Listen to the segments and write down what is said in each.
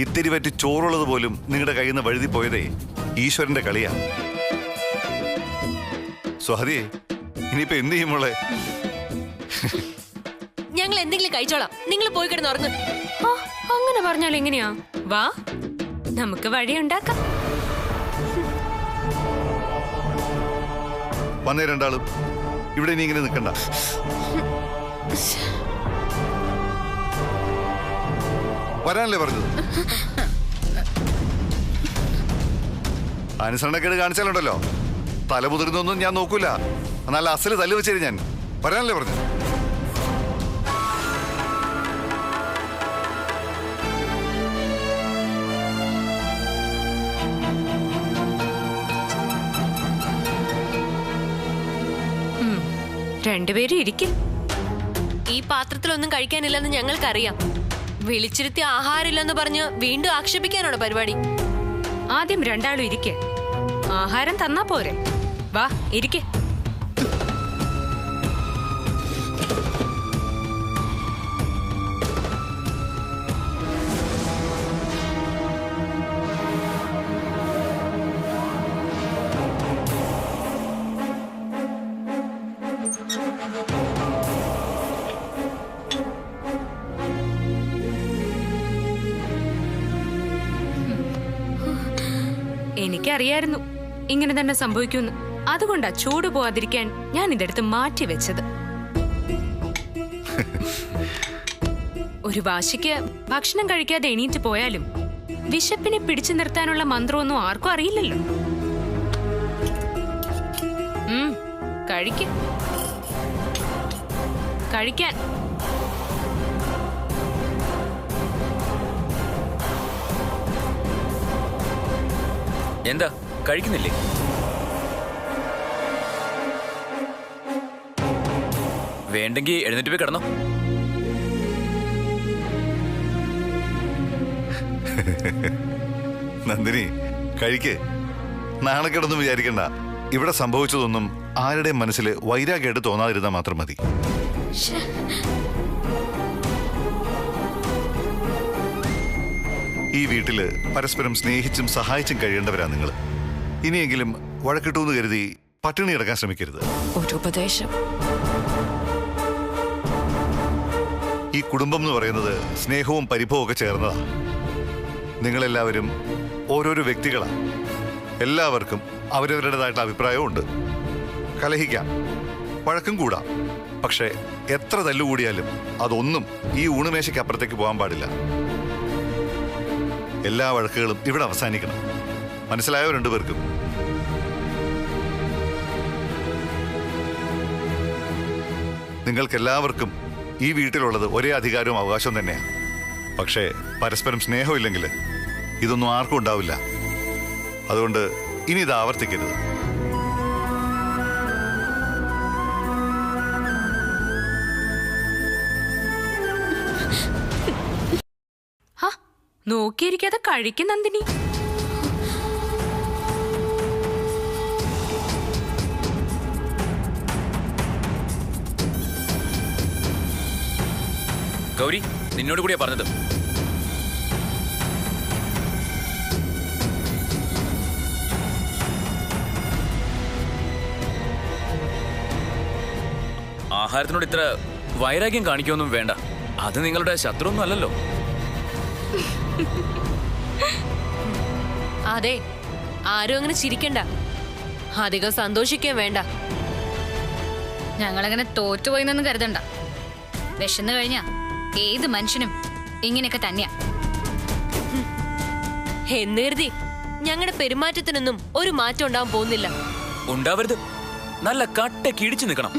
ഇത്തിരി പറ്റി ചോറുള്ളത് പോലും നിങ്ങളുടെ കയ്യിൽ നിന്ന് വഴുതി പോയതേ ഈശ്വരന്റെ കളിയാ. സ്വാതിയെ, ഇനിയിപ്പോ എന്ത് ചെയ്യുമ്പോളെ? ഞങ്ങൾ എന്തെങ്കിലും കഴിച്ചോളാം, നിങ്ങൾ പോയി കിടന്ന് ഉറങ്ങ്. അങ്ങനെ പറഞ്ഞാൽ എങ്ങനെയാ? വാ, നമുക്ക് വഴിയുണ്ടാക്കാം. വന്നേ രണ്ടാളും. ഇവിടെ ഇനി ഇങ്ങനെ നിൽക്കണ്ട. വരാനല്ലേ പറഞ്ഞത്? അനുസരണക്കേട് കാണിച്ചാലുണ്ടല്ലോ തലമുതിർന്നൊന്നും ഞാൻ നോക്കൂല. നല്ല അസല് തല്ല് വെച്ചേരും ഞാൻ. വരാനല്ലേ പറഞ്ഞത്? രണ്ടുപേരും ഇരിക്കും. ഈ പാത്രത്തിലൊന്നും കഴിക്കാനില്ലെന്ന് ഞങ്ങൾക്കറിയാം. വിളിച്ചിരുത്തി ആഹാരമില്ലെന്ന് പറഞ്ഞ് വീണ്ടും ആക്ഷേപിക്കാനാണോ പരിപാടി? ആദ്യം രണ്ടാളും ഇരിക്കെ. ആഹാരം തന്നാ പോരെ. വാ, ഇരിക്കെ. എനിക്കറിയായിരുന്നു ഇങ്ങനെ തന്നെ സംഭവിക്കുമെന്ന്. അതുകൊണ്ടാ ചൂട് പോവാതിരിക്കാൻ ഞാൻ ഇതെടുത്ത് മാറ്റി വെച്ചത്. ഒരു വാശിക്ക് ഭക്ഷണം കഴിക്കാതെ എണീറ്റ് പോയാലും വിശപ്പിനെ പിടിച്ചു നിർത്താനുള്ള മന്ത്രമൊന്നും ആർക്കും അറിയില്ലല്ലോ. കഴിക്കാൻ. എന്താ കഴിക്കുന്നില്ലേ? വേണ്ടെങ്കിൽ എഴുന്നേറ്റ് പോയി കിടന്നോ. നന്ദിനി, കഴിക്ക്. നാളെ കിടന്നും വിചാരിക്കണ്ട. ഇവിടെ സംഭവിച്ചതൊന്നും ആരുടെയും മനസ്സിൽ വൈരാഗ്യമായിട്ട് തോന്നാതിരുന്നാൽ മാത്രം മതി. ഈ വീട്ടില് പരസ്പരം സ്നേഹിച്ചും സഹായിച്ചും കഴിയേണ്ടവരാ നിങ്ങൾ. ഇനിയെങ്കിലും വഴക്കിട്ടൂന്ന് കരുതി പട്ടിണി കിടക്കാൻ ശ്രമിക്കരുത്. ഒരു ഉപദേശം. ഈ കുടുംബം എന്ന് പറയുന്നത് സ്നേഹവും പരിഭവവും ഒക്കെ ചേർന്നതാ. നിങ്ങളെല്ലാവരും ഓരോരോ വ്യക്തികളാ. എല്ലാവർക്കും അവരവരുടേതായിട്ടുള്ള അഭിപ്രായവും ഉണ്ട്. കലഹിക്കാം, വഴക്കും കൂടാം. പക്ഷെ എത്ര തല്ലുകൂടിയാലും അതൊന്നും ഈ ഊണുമേശയ്ക്ക് അപ്പുറത്തേക്ക് പോകാൻ പാടില്ല. എല്ലാ വഴക്കുകളും ഇവിടെ അവസാനിക്കണം. മനസ്സിലായോ രണ്ടുപേർക്കും? നിങ്ങൾക്കെല്ലാവർക്കും ഈ വീട്ടിലുള്ളത് ഒരേ അധികാരവും അവകാശവും തന്നെയാണ്. പക്ഷേ പരസ്പരം സ്നേഹമില്ലെങ്കിൽ ഇതൊന്നും ആർക്കും ഉണ്ടാവില്ല. അതുകൊണ്ട് ഇനി ഇത് ആവർത്തിക്കരുത്. നോക്കിയിരിക്കാതെ കഴിക്കും നന്ദിനി. ഗൗരി, നിന്നോട് കൂടിയാ പറഞ്ഞത്. ആഹാരത്തിനോട് ഇത്ര വൈരാഗ്യം കാണിക്കൊന്നും വേണ്ട. അത് നിങ്ങളുടെ ശത്രുവൊന്നും അല്ലല്ലോ. അതെ, ആരും അങ്ങനെ ചിരിക്കണ്ട, അധികം സന്തോഷിക്കാൻ വേണ്ട. ഞങ്ങളങ്ങനെ തോറ്റുപോയിന്നൊന്നും കരുതണ്ട. വിശന്നു കഴിഞ്ഞാ ഏത് മനുഷ്യനും ഇങ്ങനെയൊക്കെ തന്നെയാ. എന്ന് കരുതി ഞങ്ങളുടെ പെരുമാറ്റത്തിനൊന്നും ഒരു മാറ്റം ഉണ്ടാവാൻ പോകുന്നില്ല. ഉണ്ടാവരുത്. നല്ല കട്ട കിടിച്ചു നിൽക്കണം.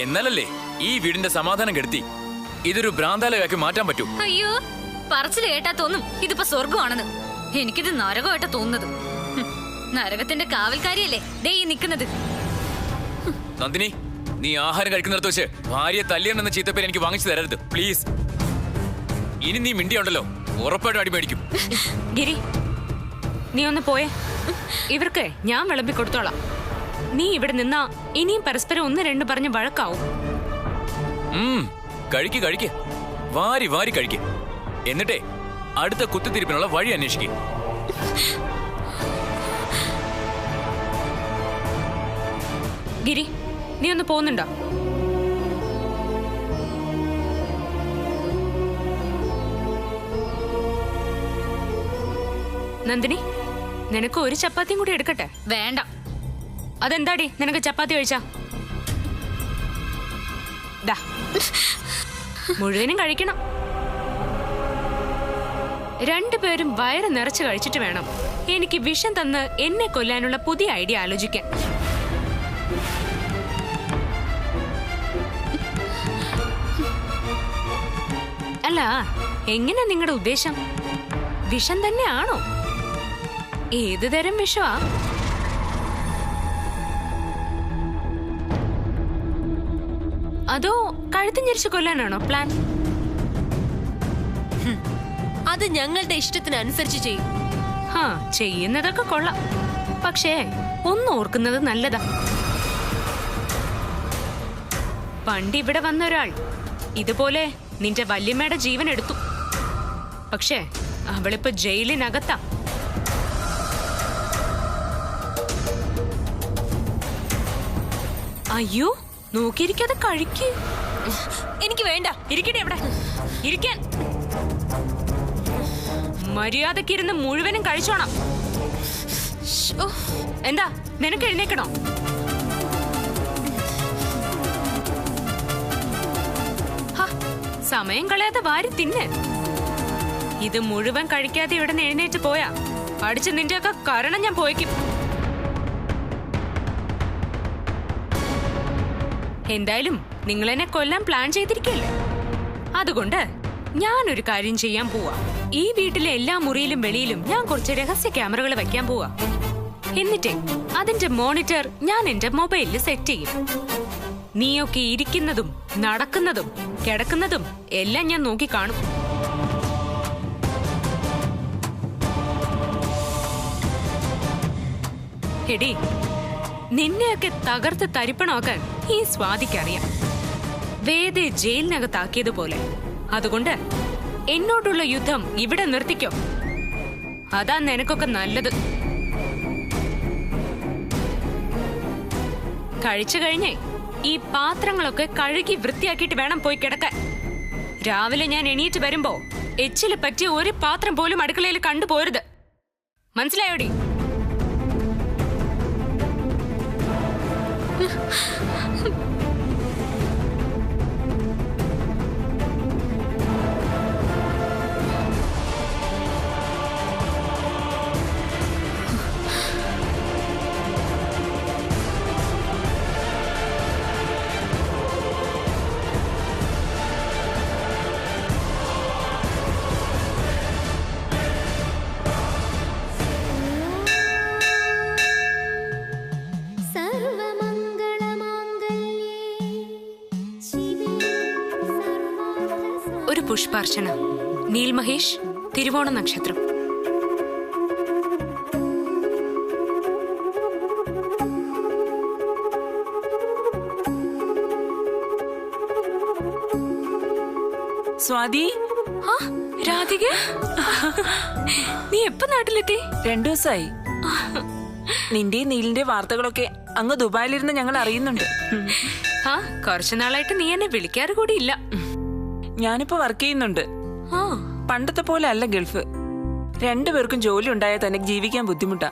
എന്നാലല്ലേ ഈ വീടിന്റെ സമാധാനം കെടുത്തി ഇതൊരു ഭ്രാന്താലയാക്കി മാറ്റാൻ പറ്റൂ. അയ്യോ, പറച്ചിൽ കേട്ടാ തോന്നും ഇതിപ്പോ സ്വർഗമാണെന്ന്. എനിക്കിത് നരകമായിട്ടാ തോന്നുന്നത്. നരകത്തിന്റെ കാവൽക്കാരിയല്ലേ ദേ ഈ നിക്കുന്നത്. നന്ദിനി, നീ ആഹാരം കഴിക്കുന്നിടത്ത് വെച്ച് ഭാര്യയെ തല്ലിയെന്ന ചീത്തപ്പേര് എനിക്ക് വാങ്ങിച്ചു തരരുത് പ്ലീസ്. ഇനി നീ മിണ്ടിയുണ്ടല്ലോ ഉറപ്പായിട്ടും അടിമേടിക്കും. ഗിരി, നീ ഒന്ന് പോയേ. ഇവർക്ക് ഞാൻ വിളമ്പി കൊടുത്തോളാം. നീ ഇവിടെ നിന്നാ ഇനിയും പരസ്പരം ഒന്ന് രണ്ട് പറഞ്ഞ് വഴക്കാവും. കഴിക്ക് വാരി വാരി കഴിക്ക്. എന്നിട്ടേ അടുത്ത കുത്തിത്തിരിപ്പിനുള്ള വഴി അന്വേഷിക്കും. ഗിരി, നീ ഒന്ന് പോകുന്നുണ്ടോ? നന്ദിനി, നിനക്ക് ഒരു ചപ്പാത്തിയും കൂടി എടുക്കട്ടെ? വേണ്ട. അതെന്താടി നിനക്ക് ചപ്പാത്തി കഴിച്ചാ? ദാ, മുഴുവനും കഴിക്കണം. രണ്ടുപേരും വയറ് നിറച്ച് കഴിച്ചിട്ട് വേണം എനിക്ക് വിഷം തന്ന് എന്നെ കൊല്ലാനുള്ള പുതിയ ഐഡിയ ആലോചിക്കാൻ. അല്ല, എങ്ങനെ നിങ്ങളുടെ ഉദ്ദേശം? വിഷം തന്നെയാണോ? ഏത് തരം വിഷമാ? അതോ കഴുത്ത് ഞെരിച്ച് കൊല്ലാനാണോ പ്ലാൻ? അത് ഞങ്ങളുടെ ഇഷ്ടത്തിനനുസരിച്ച് ചെയ്യും. ചെയ്യുന്നതൊക്കെ കൊള്ളാം. പക്ഷേ ഒന്ന് ഓർക്കുന്നത് നല്ലതാ. പണ്ട് ഇവിടെ വന്ന ഒരാൾ ഇതുപോലെ നിന്റെ വല്യമ്മയുടെ ജീവൻ എടുത്തു. പക്ഷേ അവളിപ്പോ ജയിലിനകത്താ. അയ്യോ, നോക്കിയിരിക്കാതെ കഴിക്ക്. എനിക്ക് വേണ്ട. ഇരിക്കട്ടെ അവിടെ ഇരിക്കാൻ. മര്യാദക്കിരുന്ന് മുഴുവനും കഴിച്ചോണം. എന്താ, നിനക്ക് എഴുന്നേക്കണോ? സമയം കളയാതെ വാരി തിന്നെ. ഇത് മുഴുവൻ കഴിക്കാതെ ഇവിടെ നിന്ന് എഴുന്നേറ്റ് പോയാ അടിച്ച് നിന്റെയൊക്കെ കാരണം ഞാൻ പോയിക്കും. എന്തായാലും നിങ്ങളെന്നെ കൊല്ലാൻ പ്ലാൻ ചെയ്തിരിക്കല്ലേ? അതുകൊണ്ട് ഞാനൊരു കാര്യം ചെയ്യാൻ പോവാ. ഈ വീട്ടിലെ എല്ലാ മുറിയിലും വെളിയിലും ഞാൻ കുറച്ച് രഹസ്യ ക്യാമറകൾ വെക്കാൻ പോവാ. എന്നിട്ട് അതിന്റെ മോണിറ്റർ ഞാൻ എന്റെ മൊബൈലിൽ സെറ്റ് ചെയ്യും. നീയൊക്കെ ഇരിക്കുന്നതും നടക്കുന്നതും കിടക്കുന്നതും എല്ലാം ഞാൻ നോക്കി കാണും. എടി, നിന്നെയൊക്കെ തകർത്ത് തരിപ്പണമാക്കാൻ ഈ സ്വാതിക്കറിയാം. വേദയെ ജയിലിനകത്താക്കിയതുപോലെ. അതുകൊണ്ട് എന്നോടുള്ള യുദ്ധം ഇവിടെ നിർത്തിക്കോ. അതാ നിനക്കൊക്കെ നല്ലത്. കഴിച്ചു കഴിഞ്ഞേ ഈ പാത്രങ്ങളൊക്കെ കഴുകി വൃത്തിയാക്കിയിട്ട് വേണം പോയി കിടക്കാൻ. രാവിലെ ഞാൻ എണീറ്റ് വരുമ്പോ എച്ചില് പറ്റിയ ഒരു പാത്രം പോലും അടുക്കളയിൽ കണ്ടുപോരുത്. മനസ്സിലായോടി? ഒരു പുഷ്പാർച്ചന. നീൽ മഹേഷ്, തിരുവോണ നക്ഷത്രം. സ്വാതി, രാധിക, നീ എപ്പോ നാട്ടിലെത്തി? 2 ദിവസമായി. നിന്റെയും നീലിന്റെ വാർത്തകളൊക്കെ അങ്ങ് ദുബായിലിരുന്ന് ഞങ്ങൾ അറിയുന്നുണ്ട്. കുറച്ചു നാളായിട്ട് നീ എന്നെ വിളിക്കാറ് കൂടിയില്ല. ഞാനിപ്പോ വർക്ക് ചെയ്യുന്നുണ്ട്. പണ്ടത്തെ പോലെ അല്ല ഗൾഫ്. 2 പേർക്കും ജോലി ഉണ്ടായാൽ തന്നെ ജീവിക്കാൻ ബുദ്ധിമുട്ടാ.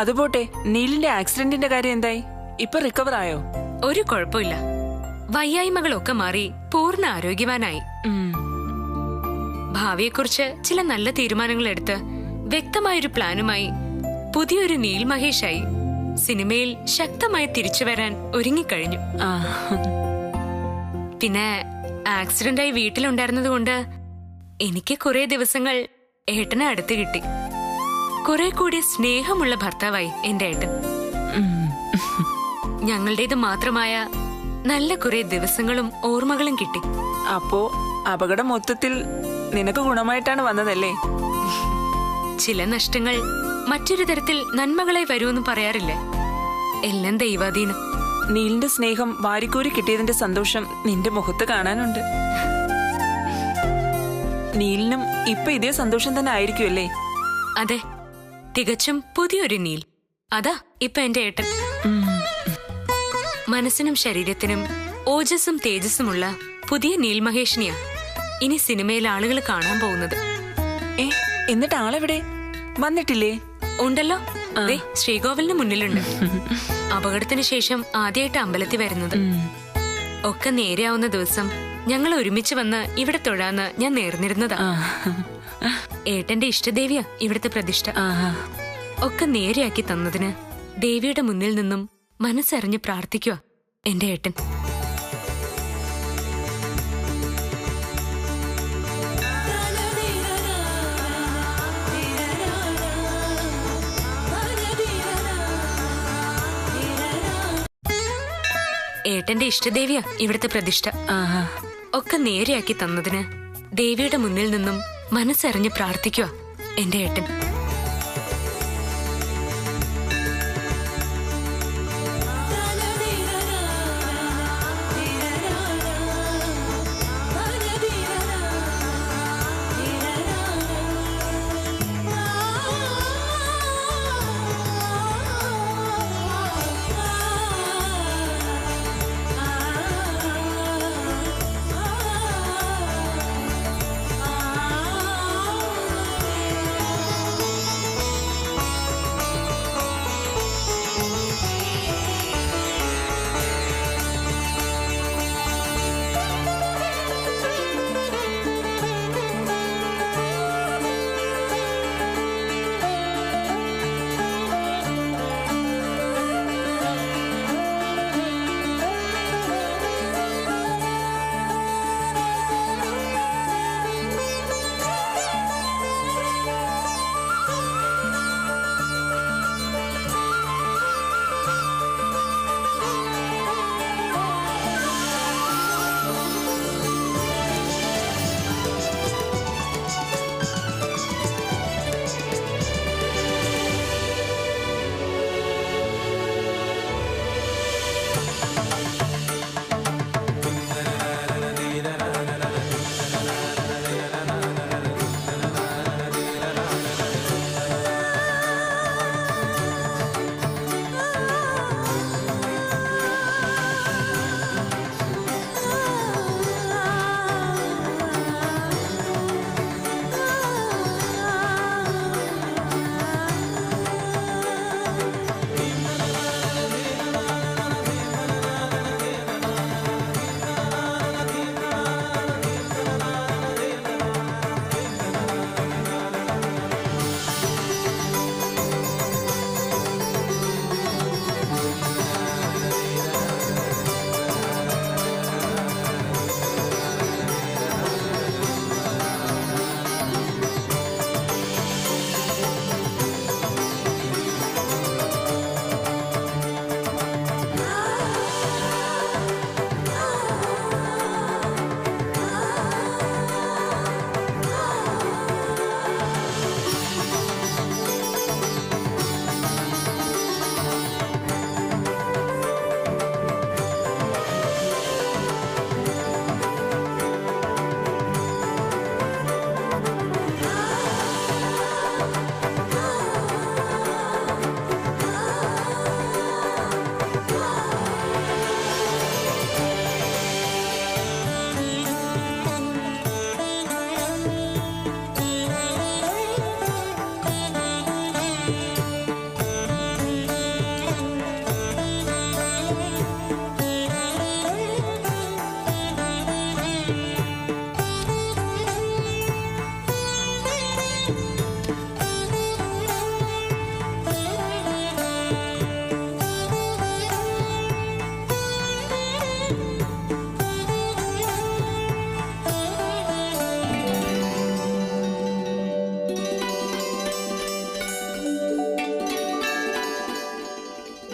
അതുപോട്ടെ, നീലിന്റെ ആക്സിഡന്റിന്റെ കാര്യം എന്തായി? ഇപ്പൊ റിക്കവർ ആയോ? ഒരു കുഴപ്പമില്ല. വയ്യായ്മകളൊക്കെ മാറി പൂർണ്ണ ആരോഗ്യവാനായി. ഭാവിയെക്കുറിച്ച് ചില നല്ല തീരുമാനങ്ങൾ എടുത്ത് വ്യക്തമായൊരു പ്ലാനുമായി പുതിയൊരു നീൽ മഹേഷായി സിനിമയിൽ ശക്തമായി തിരിച്ചു വരാൻ ഒരുങ്ങിക്കഴിഞ്ഞു. പിന്നെ ആക്സിഡന്റായി വീട്ടിലുണ്ടായിരുന്നത് കൊണ്ട് എനിക്ക് കുറെ ദിവസങ്ങൾ ഏട്ടനെ അടുത്ത് കിട്ടി. കുറെ കൂടി സ്നേഹമുള്ള ഭർത്താവായി എന്റെ ഏട്ടൻ. ഞങ്ങളുടേത് മാത്രമായ നല്ല കുറെ ദിവസങ്ങളും ഓർമ്മകളും കിട്ടി. അപ്പോ അപകടം മൊത്തത്തിൽ നിനക്ക് ഗുണമായിട്ടാണ് വന്നതല്ലേ? ചില നഷ്ടങ്ങൾ മറ്റൊരു തരത്തിൽ നന്മകളായി വരുമെന്ന് പറയാറില്ലേ? എല്ലാം ദൈവാധീനം. നീലിന്റെ സ്നേഹം വാരിക്കോരി കിട്ടിയതിന്റെ സന്തോഷം നിന്റെ മുഖത്ത് കാണാനുണ്ട്. നീലിനും ഇപ്പൊ ഇതേ സന്തോഷം തന്നെ ആയിരിക്കുമല്ലേ? അതെ, തികച്ചും പുതിയൊരു നീൽ. അതാ ഇപ്പൊ എന്റെ ഏട്ടൻ. മനസ്സിനും ശരീരത്തിനും ഓജസ്സും തേജസ്സുമുള്ള പുതിയ നീൽ മഹേഷിനെയാ ഇനി സിനിമയിൽ ആളുകൾ കാണാൻ പോകുന്നത്. എന്നിട്ട് ആളെവിടെ? വന്നിട്ടില്ലേ? ഉണ്ടല്ലോ, ദേ ശ്രീകോവിലിന് മുന്നിലുണ്ട്. അപകടത്തിന് ശേഷം ആദ്യമായിട്ട് അമ്പലത്തിൽ വരുന്നത്. ഒക്കെ നേരെയാവുന്ന ദിവസം ഞങ്ങൾ ഒരുമിച്ച് വന്ന് ഇവിടെ തൊഴാന്ന് ഞാൻ നേർന്നിരുന്നതാ. ഏട്ടന്റെ ഇഷ്ടദേവിയാ ഇവിടുത്തെ പ്രതിഷ്ഠ. ഒക്കെ നേരെയാക്കി തന്നതിന് ദേവിയുടെ മുന്നിൽ നിന്നും മനസ്സറിഞ്ഞ് പ്രാർത്ഥിക്കുക എന്റെ ഏട്ടൻ. ഏട്ടന്റെ ഇഷ്ടദേവിയാ ഇവിടുത്തെ പ്രതിഷ്ഠ. ഒക്കെ നേരെയാക്കി തന്നതിന് ദേവിയുടെ മുന്നിൽ നിന്നും മനസ്സറിഞ്ഞ് പ്രാർത്ഥിക്കുക എന്റെ ഏട്ടൻ.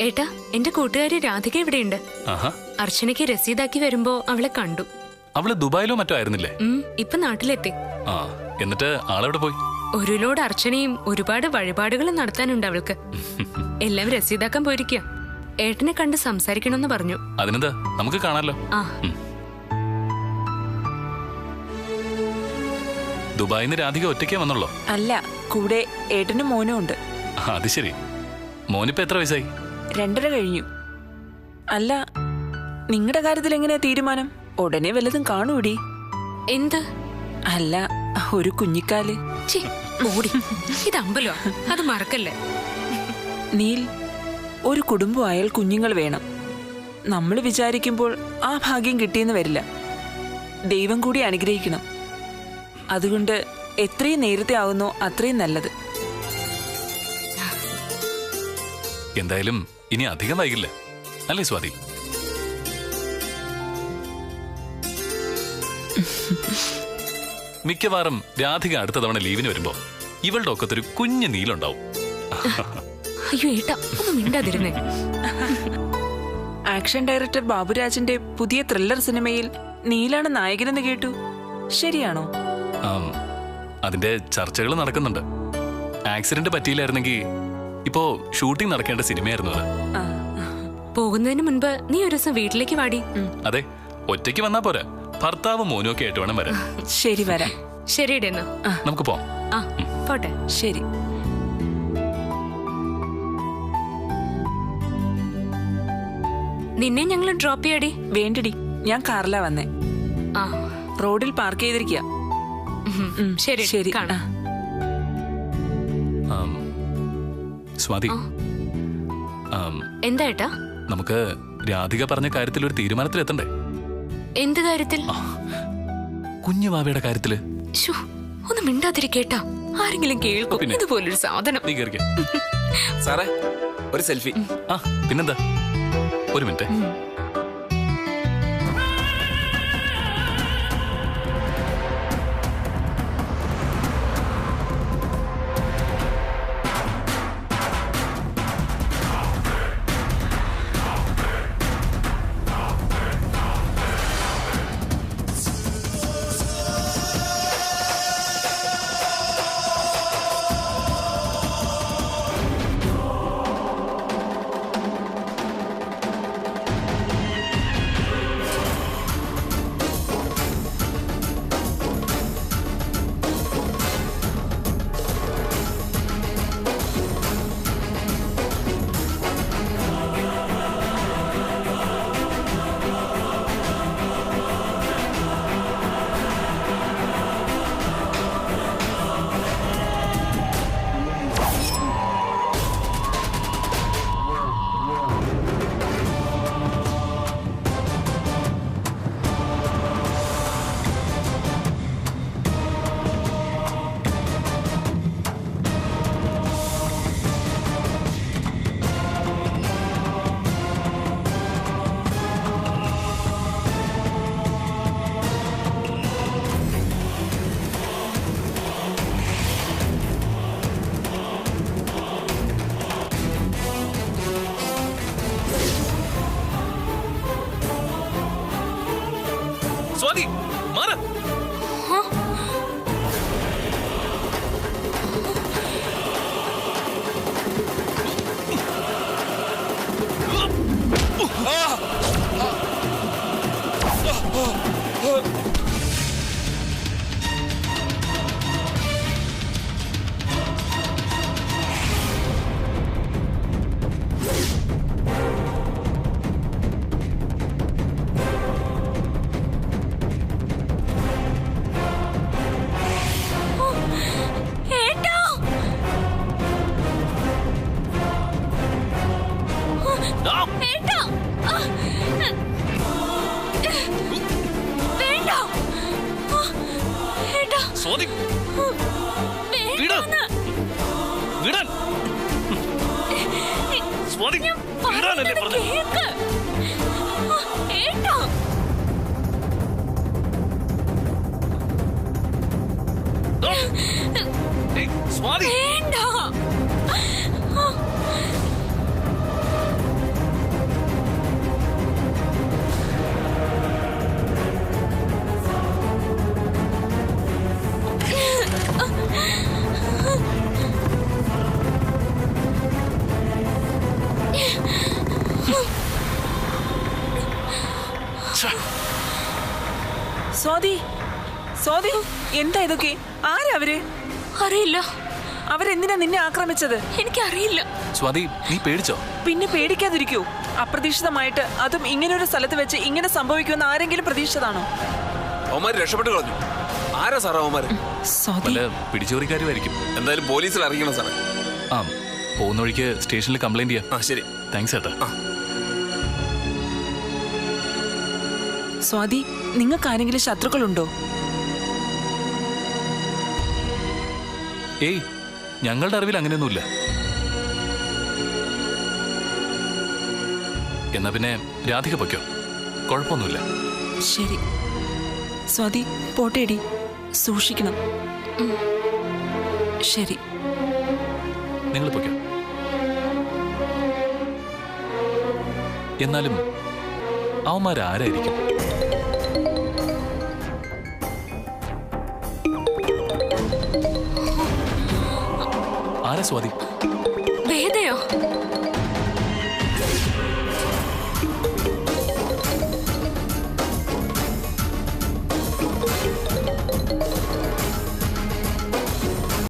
ഏട്ടാ, എന്റെ കൂട്ടുകാരി രാധിക ഇവിടെയുണ്ട്. അർച്ചനയ്ക്ക് രസീതാക്കി വരുമ്പോ അവളെ കണ്ടു. അവള് ദുബായിലോ മറ്റോ ആയിരുന്നില്ലേ? ഇപ്പൊ നാട്ടിലെത്തി. എന്നിട്ട് ആളെവിടെ പോയി? ഒരു ലോഡ് അർച്ചനയും ഒരുപാട് വഴിപാടുകളും നടത്താനുണ്ട് അവൾക്ക്. എല്ലാം രസീതാക്കാൻ പോയിരിക്കുക. ഏട്ടനെ കണ്ട് സംസാരിക്കണമെന്ന് പറഞ്ഞു. അതിനെന്താ, നമുക്ക് കാണാലോ. ദുബായിൽ നിന്ന് രാധിക ഒറ്റയ്ക്കേ വന്നുള്ളോ? അല്ല, കൂടെ ഏട്ടനും മോനും ഉണ്ട്. അത് ശരി. മോനിപ്പോ എത്ര വയസ്സായി? 2.5 കഴിഞ്ഞു. അല്ല, നിങ്ങളുടെ കാര്യത്തിൽ എങ്ങനെയാ തീരുമാനം? ഉടനെ വല്ലതും കാണൂടി? എന്ത്? അല്ല, ഒരു കുഞ്ഞിക്കാല്. ഓടി, ഇത് അമ്പലോ? അത് മറക്കല്ലേ. നീൽ, ഒരു കുടുംബമായാൽ കുഞ്ഞുങ്ങൾ വേണം. നമ്മൾ വിചാരിക്കുമ്പോൾ ആ ഭാഗ്യം കിട്ടിയെന്ന് വരില്ല. ദൈവം കൂടി അനുഗ്രഹിക്കണം. അതുകൊണ്ട് എത്രയും നേരത്തെ ആവുന്നോ അത്രയും നല്ലത്. എന്തായാലും ഇനി അധികം വൈകില്ല, അല്ലേ സ്വാതി? മിക്കവാറും രാധിക അടുത്ത തവണ ലീവിന് വരുമ്പോ ഇവളുടെ ഒക്കത്തൊരു കുഞ്ഞു നീലുണ്ടാവും. അയ്യോ ഏട്ടാ, ഒന്ന് മിണ്ടാതിരുന്നേ. ആക്ഷൻ ഡയറക്ടർ ബാബുരാജിന്റെ പുതിയ ത്രില്ലർ സിനിമയിൽ നീലാണ് നായകനെന്ന് കേട്ടു. ശരിയാണോ? അതിന്റെ ചർച്ചകൾ നടക്കുന്നുണ്ട്. ആക്സിഡന്റ് പറ്റിയില്ലായിരുന്നെങ്കിൽ ഇപ്പോ ഷൂട്ടിംഗ് നടക്കേണ്ട സിനിമയായിരുന്നു അത്. പോകുന്നതിന് മുൻപ് നീ ഒരു ദിവസം വീട്ടിലേക്ക് വാടി. അതെ, ഒറ്റയ്ക്ക് വന്നാ പോരാ, ഭർത്താവ് മോനും ഒക്കെ ആയിട്ട് വേണം വരാൻ. ശരി, വരാം. ശരിയുടെ എന്നാ നമുക്ക് പോവാം. പോട്ടെ. ശരി. നിന്നെ ഞങ്ങൾ ഡ്രോപ്പ് ചെയ്യടി. വേണ്ടടി, ഞാൻ കാറിലാ വന്നേ. റോഡിൽ പാർക്ക് ചെയ്തിരിക്കുക. ശരി ശരി. കാണാം. സ്വാതി, എന്താ ഏട്ടാ? നമുക്ക് രാധിക പറഞ്ഞ കാര്യത്തിൽ ഒരു തീരുമാനത്തിലെത്തണ്ടേ? എന്ത് കാര്യത്തിൽ? കുഞ്ഞുവാവയുടെ കാര്യത്തില്. ഒന്ന് മിണ്ടാതിരിക്കേട്ടാ, ആരെങ്കിലും കേൾക്കും ഇതുപോലൊരു സാധനം. നീ കേറിക്കേ. സാറേ, ഒരു സെൽഫി. പിന്നെന്താ, ഒരു മിനിറ്റ്. സ്വാതി, മാറ്. സ്വാതി, വിടാൻ. സ്വാതി, വിടാനല്ലേ പറഞ്ഞത്? സ്വാതി, സ്വാതി, സ്വാതി, എന്താ ഇതൊക്കെ? ആരാ അവര്? അറിയില്ല. അവരെന്തിനാ നിന്നെ ആക്രമിച്ചത്? എനിക്കറിയില്ല. സ്വാതി, നീ പേടിച്ചോ? പിന്നെ പേടിക്കാതിരിക്കൂ. അപ്രതീക്ഷിതമായിട്ട് അതും ഇങ്ങനെ ഒരു സ്ഥലത്ത് വെച്ച് ഇങ്ങനെ സംഭവിക്കുമെന്ന് ആരെങ്കിലും പ്രതീക്ഷിച്ചതാണോ? അവന്മാര് രക്ഷപ്പെട്ടു കളഞ്ഞു. ആരാ സാറേ അവന്മാര്? സ്വാതി, വല്ല പിടിച്ചുപറിക്കാരുമായിരിക്കും. എന്തായാലും പോലീസിൽ അറിയിക്കണം സാറേ. ആ, പോകുന്ന വഴിക്ക് സ്റ്റേഷനിൽ കംപ്ലൈന്റ് ചെയ്യാം. ആ ശരി. താങ്ക്സ് ഏട്ടാ. സ്വാതി, നിങ്ങൾക്ക് ആരെങ്കിലും ശത്രുക്കളുണ്ടോ? ഏയ്, ഞങ്ങളുടെ അറിവിൽ അങ്ങനെയൊന്നുമില്ല. എന്നാ പിന്നെ രാധിക പൊയ്ക്കോ, കുഴപ്പമൊന്നുമില്ല. ശരി സ്വാതി, പോട്ടേടി, സൂക്ഷിക്കണം. ശരി. നിങ്ങൾ പൊയ്ക്കോ. എന്നാലും അവന്മാരാരായിരിക്കും? ആരാ സ്വാതി? വേദയോ?